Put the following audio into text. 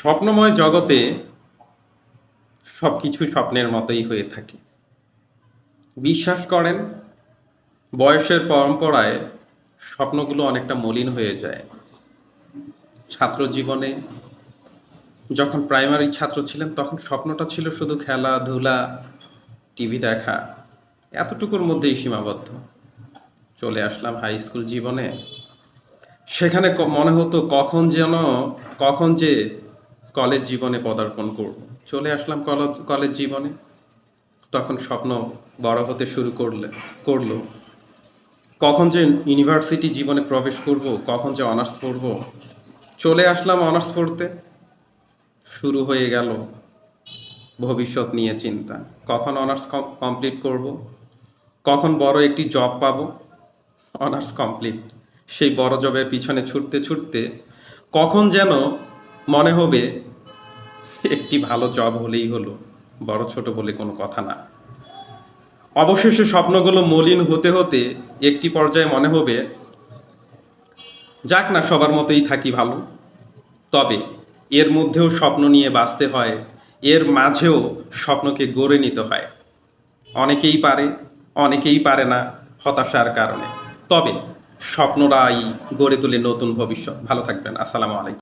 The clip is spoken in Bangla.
স্বপ্নময় জগতে সবকিছু স্বপ্নের মতোই হয়ে থাকে। বিশ্বাস করেন, বয়সের পরম্পরায় স্বপ্নগুলো অনেকটা মলিন হয়ে যায়। ছাত্র জীবনে যখন প্রাইমারি ছাত্র ছিলেন তখন স্বপ্নটা ছিল শুধু খেলাধুলা, টিভি দেখা, এতটুকুর মধ্যেই সীমাবদ্ধ। চলে আসলাম হাই স্কুল জীবনে। সেখানে মনে হতো কখন যে কলেজ জীবনে পদার্পণ করব। চলে আসলাম কলেজ জীবনে। তখন স্বপ্ন বড় হতে শুরু করলো। কখন যে ইউনিভার্সিটি জীবনে প্রবেশ করব, কখন যে অনার্স পড়ব। চলে আসলাম অনার্স পড়তে। শুরু হয়ে গেল ভবিষ্যৎ নিয়ে চিন্তা। কখন অনার্স কমপ্লিট করব, কখন বড় একটি জব পাবো। Honours complete. সেই বড় জবের পিছনে ছুটতে কখন যেন মনে হবে একটি ভালো জব হলেই হলো, বড় ছোট বলে কোনো কথা না। অবশেষে স্বপ্নগুলো মলিন হতে একটি পর্যায়ে মনে হবে, যাক না, সবার মতোই থাকি ভালো। তবে এর মধ্যেও স্বপ্ন নিয়ে বাঁচতে হয়, এর মাঝেও স্বপ্নকে গড়ে নিতে হয়। অনেকেই পারে, অনেকেই পারে না, হতাশার কারণে। তবে স্বপ্নরাই গড়ে তোলে নতুন ভবিষ্যৎ। ভালো থাকবেন। আসসালামু আলাইকুম।